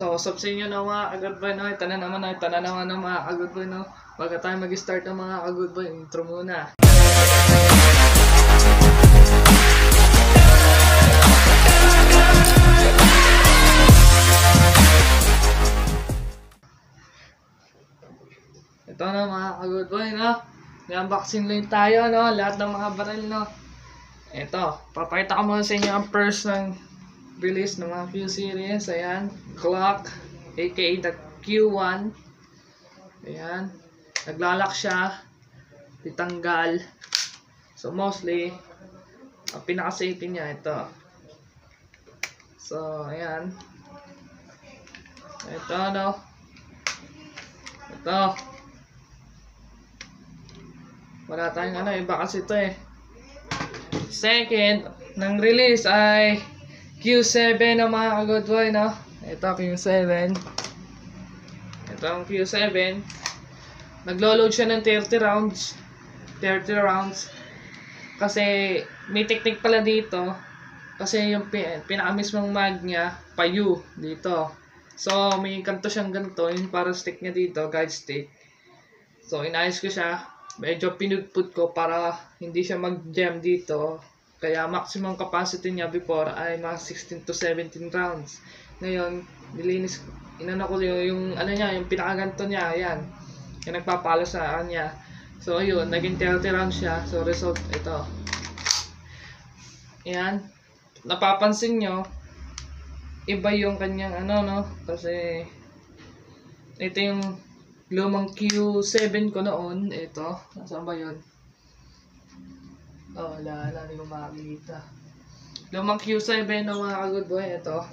So, what's up sa inyo na mga ka-good boy, no? Ito na naman ng mga ka-good boy, no? Bago tayo mag-start ng mga ka-good boy, intro muna. Ito na mga ka-good boy, no? May-unboxing lang tayo, no? Lahat ng mga baril, no? Ito, papakita ko muna sa inyo ang first ng release ng mga Q-series. Ayan, Glock, aka the Q1. Ayan, naglalak siya, ditanggal. So mostly, ang pinaka-safety niya ito. So, ayan. Ito, no? Ito. Wala tayong iba kasi ito eh. Second, ng release ay Q7 ng mga ka-good boy, no? Ito, Q7. Ito ang Q7. Naglo-load siya ng 30 rounds. 30 rounds. Kasi, may technique pala dito. Kasi yung pinaka-mismong mag niya, payu, dito. So, may kanto siyang ganito. Yung para stick niya dito, guide stick. So, inayos ko siya. Medyo pinugput ko para hindi siya mag-jam dito. Kaya maximum capacity niya before ay mga 16 to 17 rounds. Ngayon, nilinis, inano ko yung niya, yung pinakaganto niya, ayan. Yung nagpapalo sa niya. So, ayun, naging 30 rounds siya. So, result, ito. Ayan. Napapansin nyo, iba yung kanyang no? Kasi, ito yung lumang Q7 ko noon. Ito, nasaan ba yun? Oh, wala, hindi ko makakita. Lumang Q7 ng mga ka-good boy, ito.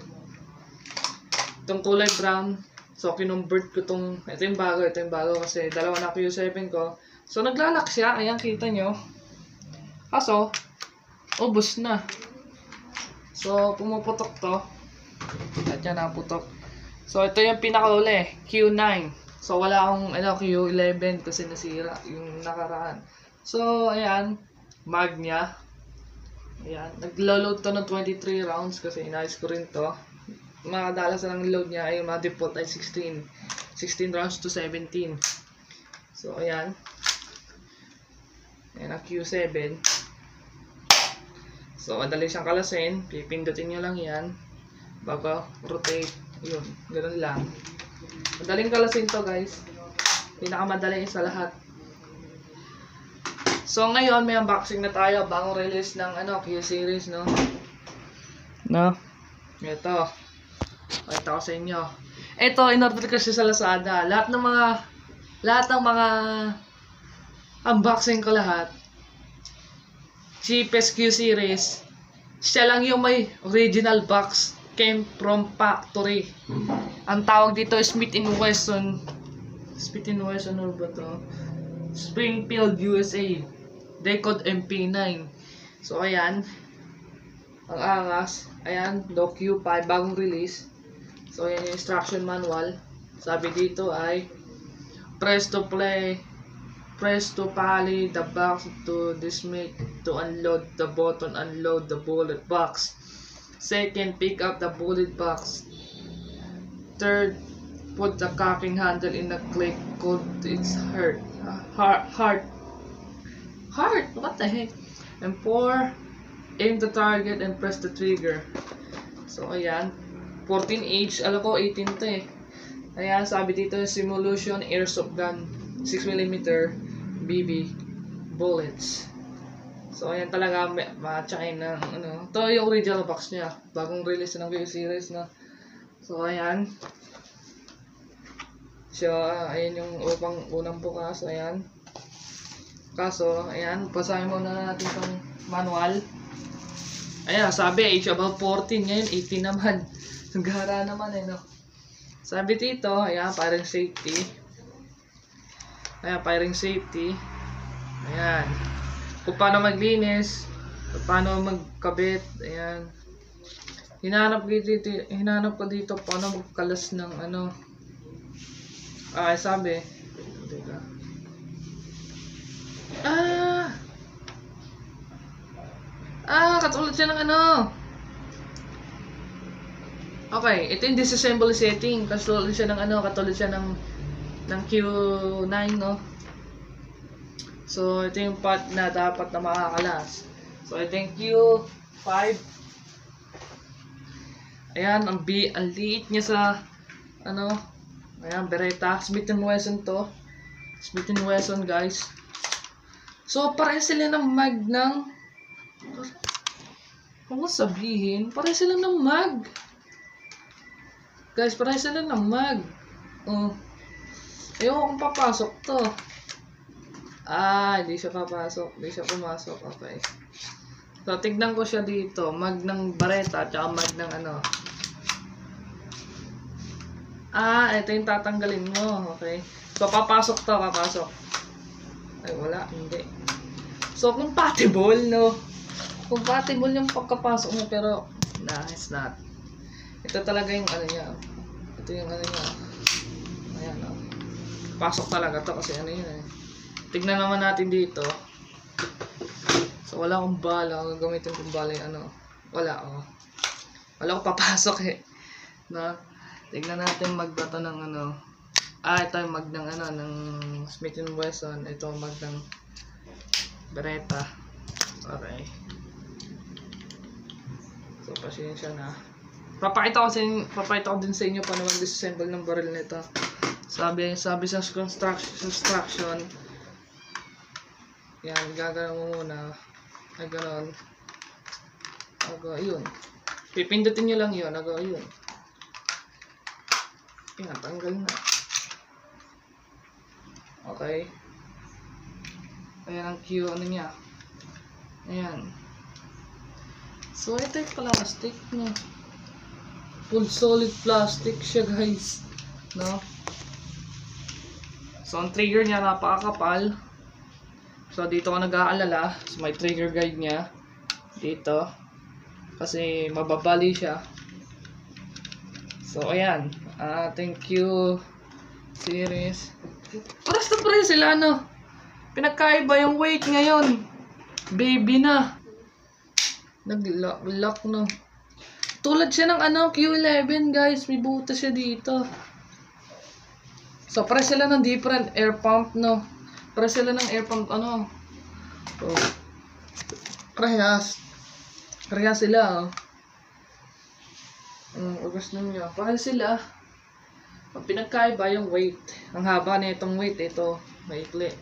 Itong kulay brown. So, kinumbert ko itong, ito yung bago kasi dalawa na Q7 ko. So, naglalak siya, ayan, kita nyo. Kaso, ubos na. So, pumuputok to. At yan, naputok. So, ito yung pinakauli, Q9. So, wala akong Q11 kasi nasira yung nakaraan. So, ayan. Mag niya. Ayan. Naglo-load to ng 23 rounds kasi inayos ko rin to. Makadalas na ng load niya ay mga default ay 16 rounds to 17. So, ayan. Ayan ang Q7. So, madali siyang kalasin. Pipindutin nyo lang yan. Bago rotate. Yun. Ganun lang. Madaling kalasin to, guys. Pinakamadali sa lahat. So, ngayon, may unboxing na tayo. Bagong release ng Q-series, no? No? Ito. Pakita ko sa inyo. Ito, in-order ko siya sa Lazada. Lahat ng mga unboxing ko lahat. Cheapest Q-series. Siya lang yung may original box. Came from factory. Ang tawag dito is Smith & Wesson. Smith & Wesson, ano ba to? Springfield, USA. Decode MP9. So, ayan. Ang angas. Ayan, Q5, bagong release. So, ayan yung instruction manual. Sabi dito ay press to play, press to poly the box to dismiss, to unload the button, unload the bullet box. Second, pick up the bullet box. Third, put the cocking handle in a click called its heart. What the heck? And 4, aim the target and press the trigger. So, ayan. 14H. Alam ko, 18 to eh. Ayan, sabi dito, Simulation Airsoft Gun. 6mm BB bullets. So, ayan talaga, matchain ng Ito yung original box niya. Bagong release ng Q-series na. So, ayan. So, ayan yung unang bukas. Ayan. Kaso, ayan, basahin muna natin itong manual. Ayan, sabi, age about 14, ngayon 18 naman. Naghara naman no? Sabi dito, ayan, firing safety. Ayan, firing safety. Ayan. Kung paano maglinis, kung paano magkabit, ayan. Hinanap ko dito paano magkalas ng sabi. Teka. Katulad siya ng Okay, ito yung disassemble setting. Katulad siya ng katulad siya ng Q9, no? So, ito yung part na dapat na makakalas. So, ito yung Q5. Ayan, ang liit niya sa, ayan, Beretta. Smith & Wesson to. Smith & Wesson, guys. So, pareha sila ng mag ng, kung sabihin, pareha sila ng mag. Guys, pareha sila ng mag. Ayoko kung papasok to. Hindi siya papasok. Hindi siya pumasok. Okay. So, tignan ko siya dito. Mag ng Beretta, tsaka mag ng ito yung tatanggalin mo. Okay. So, papasok to. Papasok. Ay, wala. Hindi. So, compatible, no? Compatible yung pagkapasok mo, pero, it's not. Ito talaga yung niya. Ito yung niya. Ayan, pasok talaga to kasi yun eh. Tignan naman natin dito. So, wala akong bala. Gagamitin kong bala yung wala, wala akong papasok eh. No? Tignan natin magbato ng ito yung mag ng ng Smith & Wesson. Ito mag ng Beretta. Okay. So, pasensya na. Papakita ko din sa inyo paano mag-disassemble ng barrel nito. Sabi sa construction, yan, gagawin mo muna. Ay, gano'n. Yun. Pipindutin nyo lang yun. Yun. Yan, tanggal na. Okay. Ayan ang Q, niya. Ayan. So, ito yung plastic, no? Full solid plastic siya, guys. No? So, ang trigger niya napakakapal. So, dito ko nag-aalala. So, may trigger guide niya. Dito. Kasi, mababali siya. So, ayan. Thank you. Series. Paras na pares sila, pinagkaiba yung weight ngayon. Baby na. Nag-lock, no? Tulad siya ng Q11, guys. May butas siya dito. So, pares sila ng different air pump, no? Pares sila ng air pump, So, parehas sila, August na niya. Parehas sila. Ang pinagkaiba yung weight. Ang haba na itong weight, ito. Maikli.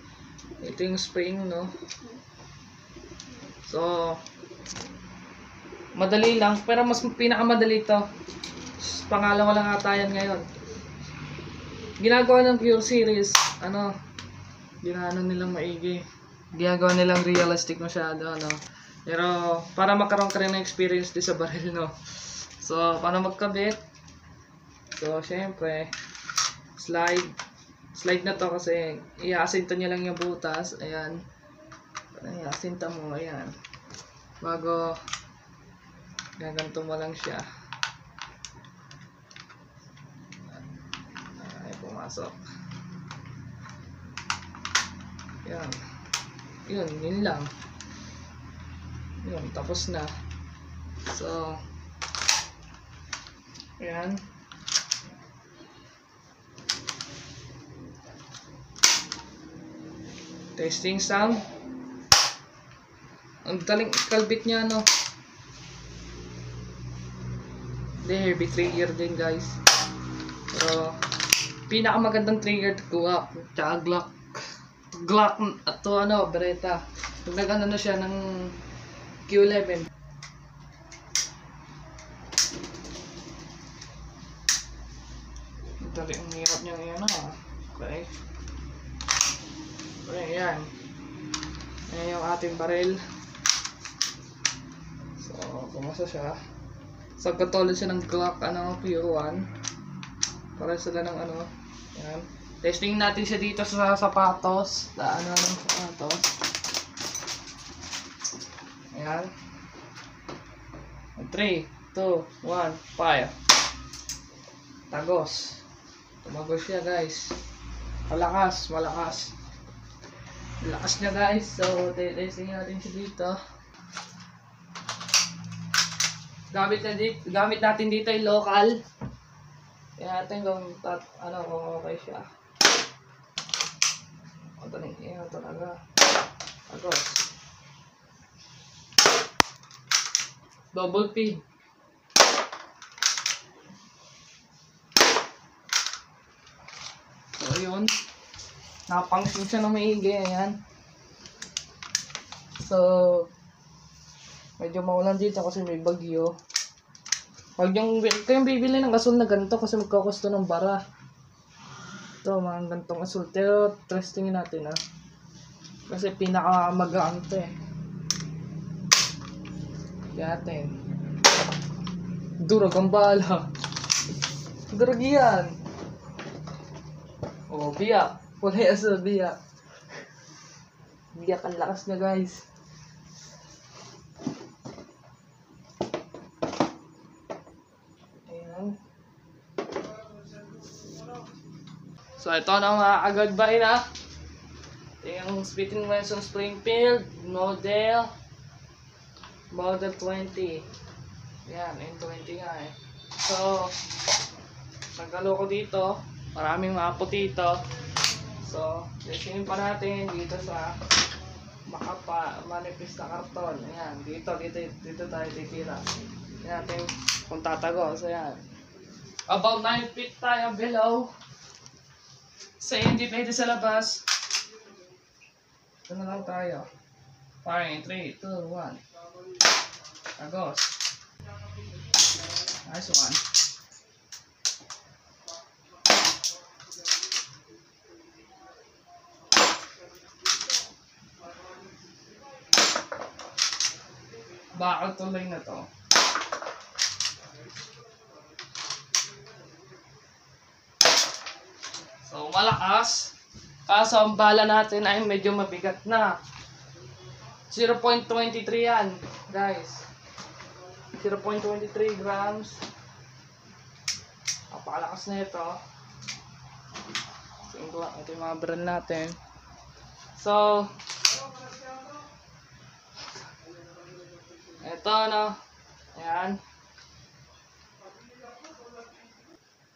Ito yung spring, no? So, madali lang. Pero mas pinakamadali ito. Pangalawa lang ata yan ngayon. Ginagawa ng Pure Series, ginagawa nilang maigi. Ginagawa nilang realistic masyado, Pero, para magkaroon ka rin ng experience din sa baril, no? So, paano magkabit? So, syempre, slide na to kasi i-asinta nyo lang yung butas. Ayan. I-asinta mo, ayan. Bago, gaganto mo lang siya. Pumasok. Yan. Yun lang. Yun, tapos na. So, ayan. Testing sound. Ang daling kalbit niya, heavy trigger din, guys. Pero, pinakamagandang trigger Glock, tsaka Glock at to Beretta. Pag nag na siya ng Q11. Dali ang hirap niya ngayon, Okay. Okay, yan. Ayan yung ating baril. So, pumasa siya. So, katulad siya ng Glock, Q1. Para sila ng yan. Testing natin siya dito sa sapatos. Ng sapatos. Ayan. 3, 2, 1, fire. Tagos. Tumagos siya, guys. Malakas. Lakas niya, guys. So, testing natin siya dito. gamit natin dito yung local. Kaya natin kung okay siya. Ito na yung talaga. Agos. Double feed. So yun. Napangsin siya na maigi. Ayan. So medyo maulan dito kasi may bagyo. Huwag kayong bibili ng gasol na ganito kasi magkakosto ng bara. Ito, mga ganitong gasol. Pero, testingin natin kasi pinaka-magaan ito eh. Kaya natin. Durag ang bala. Durag yan. Oh, biyak. Wala yan sa biyak. Biyak ang lakas niya guys. So ito na mga agad-bay na. Ito yung Smith & Wesson Springfield model 20. Yan, N20 nga eh. So nagkalo ko dito. Maraming mga dito. So testingin pa natin dito sa manipis na karton. Ayan, dito tayo titira. Yan natin kung tatago. So yan. About 9 feet tayo below. So hindi pwede sa labas. Ito na lang tayo. Firing, 3, 2, 1. Agos. Nice one. Bakal tuloy na to. So malakas. Kaso ang bala natin ay medyo mabigat na. 0.23 yan, guys. 0.23 grams. Napakalakas na ito. Ito yung mga brand natin. So ito ayan.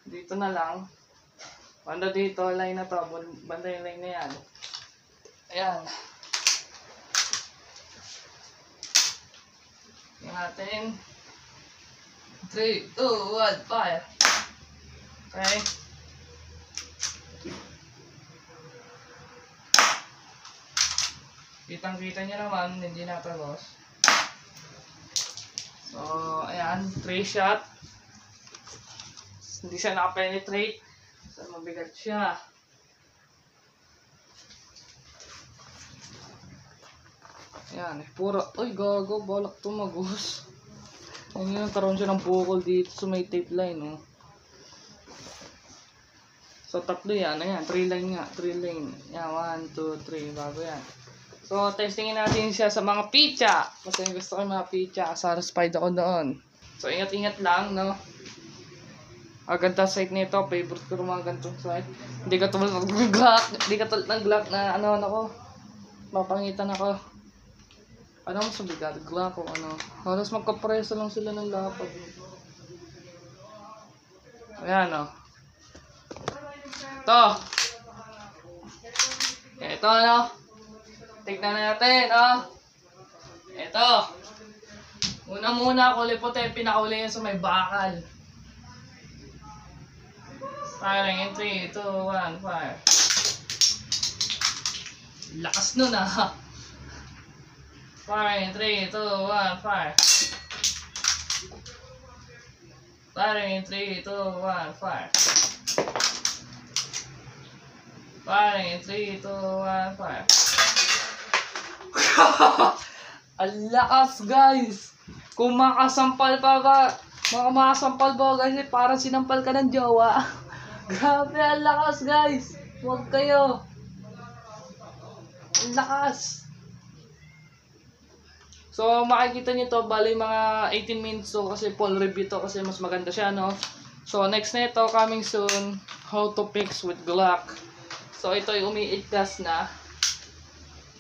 Dito na lang. Banda dito, line na to. Banda yung line na yan. Ayan. Tingnan natin. 3, 2, 1, fire. Okay. Kitang-kita nyo naman, hindi natagos. So, ayan. 3 shot. Hindi siya nakapenetrate. So, mabigat siya. Ayan, puro. Uy, gago. Balak tumagos. Ayun yun, karoon siya ng bukol dito sa may tape line, oh. So, tatlo yan. Ayan, 3 line nga. 3 lane. Ayan, 1, 2, 3. Bago yan. So, testingin natin siya sa mga pitcha. Kasi gusto ko yung mga pitcha. Satisfied ako doon. So, ingat-ingat lang, no? Ganda site nito, favorite ko mga ganitong site. Hindi ka tulad ng Glock, na ako. Mapangitan ako. Ano mo sa bigat? Glock o ano. Halos magkapreso lang sila ng lapad. Ayan o. Ito. Ito tignan natin Ito. Muna kulay puti, pinakauli yan sa may bakal. Firing in 3, 2, 1, fire. Lakas nun Firing in 3, 2, 1, fire. Firing in 3, 2, 1, fire. Firing in 3, 2, 1, fire. Ang lakas guys! Kung makasampal ba guys, parang sinampal ka ng jowa. Grabe, ang lakas guys. Huwag kayo. Ang lakas. So makikita nyo to, bali mga 18 minutes to kasi full review to kasi mas maganda siya, no? So next na ito, coming soon, how to fix with Glock. So ito yung umiigtas na.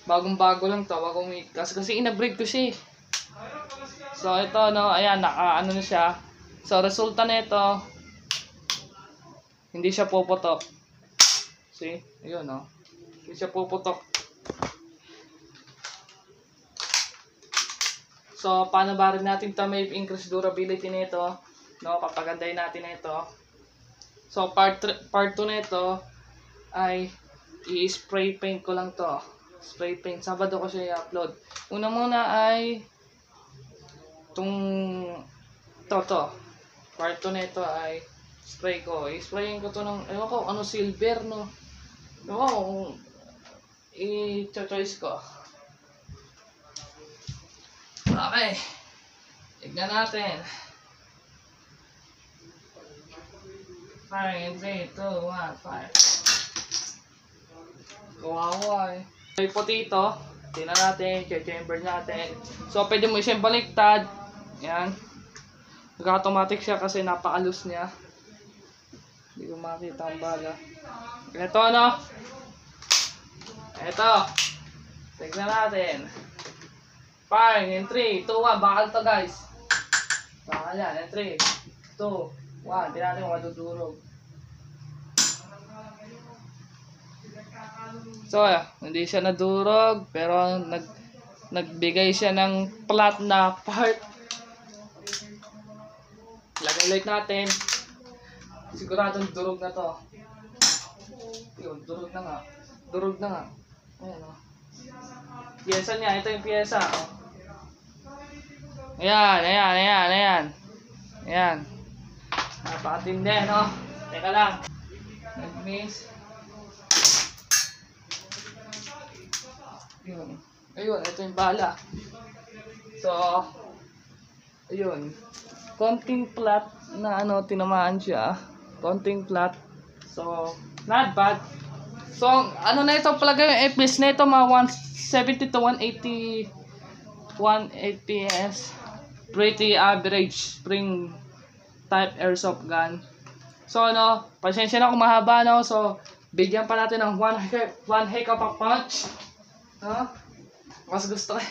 Bagong bago lang to, bagong umiigtas kasi inabreak ko siya. So ito no, ayan ano na siya. So resulta nito, hindi siya puputok. See? Ayun no. Hindi siya puputok. So paano ba rin natin ito may increase durability nito? No, papagandahin natin ito. So part 2 nito ay i-spray paint ko lang to. Spray paint. Sabado ko siya i-upload. Una muna ay to. Part 2 nito ay spray ko. I-sprayin ko to ng, ewan ko, ano, silver, no? Ewan ko kung i-choice ko. Okay. Tignan natin. 5, 3, 2, 1, 5. Kawawa eh. May puti ito. Tingnan natin, chamber natin. So, pwede mo siyang baliktad. Yan. Nag-automatic siya kasi napaalus niya. Hindi ko makita ang bala. Ito ano? Ito. Tignan natin. 5, 3, 2, 1. Bakal to guys. Bakal yan. 3, 2, 1. Tingnan natin kung madudurog. So, hindi siya nadurog, pero nagbigay siya ng flat na part. Lagay light natin. Siguradong durog na to. Yun, durog na nga. Durog na nga. Ayan o. Piyesa niya, ito yung piyesa. Oh. Ayan. Napakatindi, no? Teka lang. Nag-miss. Ayun, ito yung bala. So, ayun. Konting flat na ano, tinamaan siya. Konting flat. So, not bad. So, ano na ito pala yung FPS na ito, mga 170 to 180 FPS. Pretty average spring type airsoft gun. So, ano, pasensya na kung mahaba, no? So, bigyan pa natin ng one heck of a punch. No? Mas gusto ko.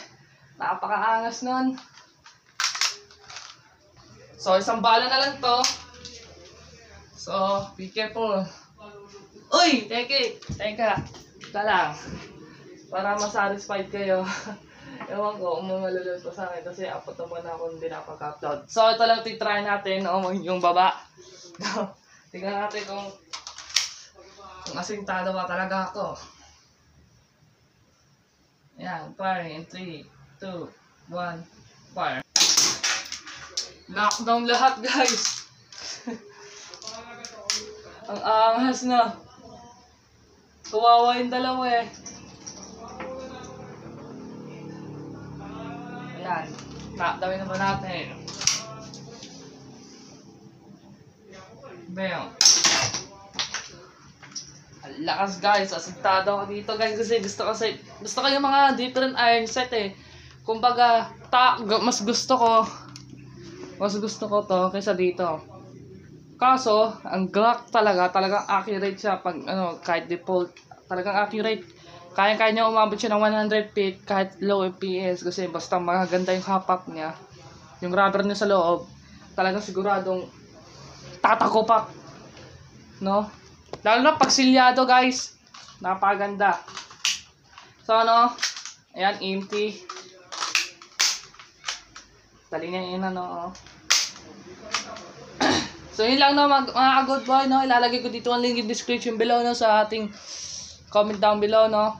Napakaangas nun. So, isang bala na lang to. So, be careful. Uy! Teka lang. Para masatisfied kayo. Ewan ko, malulus pa sa akin kasi apat naman ako hindi napag-upload. So, ito lang titry natin, yung baba. Tingnan natin kung asintado ba talaga ako. Yan, fire in 3, 2, 1, fire. Lockdown lahat, guys. Ang angas na. Kawawa yung dalawa eh. Ayan, lockdown naman natin. Bam. Lakas guys, asintado ako dito guys kasi gusto ko yung mga different iron set eh. Kumbaga, mas gusto ko to kaysa dito. Kaso, ang Glock talagang accurate siya pag kahit default, talagang accurate. Kaya niya umabot siya ng 100 feet kahit low FPS kasi basta maganda yung hapak niya. Yung rubber niya sa loob, talagang siguradong tatakopak. No? Lalo na pag silyado guys. Napakaganda. So ayan, empty. Dali niya yun So yun lang mga good boy, no? Ilalagay ko dito ang link in description below, no? Sa ating comment down below, no?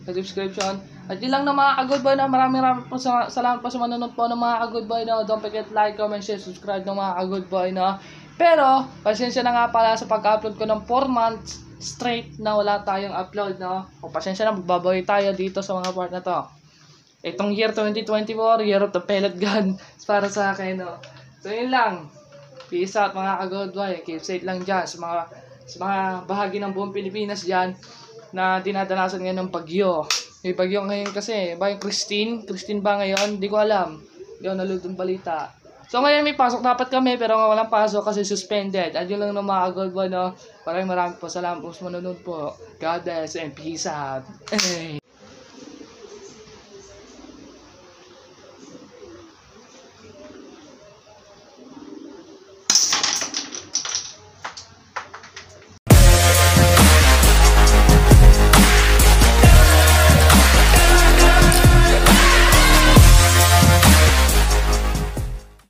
Sa description. At yun lang mga good boy, no? Maraming po salamat po sa manonood po ng mga good boy, no? Don't forget like, comment, share, subscribe ng mga good boy, no? Pero, pasensya na nga pala sa pag-upload ko ng 4 months straight na wala tayong upload, no? O pasensya na, magbabawi tayo dito sa mga part na to. Itong year 2024, year of the pellet gun para sa akin, no? So, yun lang. Peace out mga good boy. Keep safe lang dyan sa mga bahagi ng buong Pilipinas dyan na dinadanasan ngayon ng bagyo. May bagyo ngayon kasi, ba yung Christine ba ngayon? Hindi ko alam. Hindi ko nalulong balita. So ngayon may pasok dapat kami pero walang pasok kasi suspended. At yun lang ng mga good boy, no? Maraming po salamat po sa manonood po. God bless and peace out.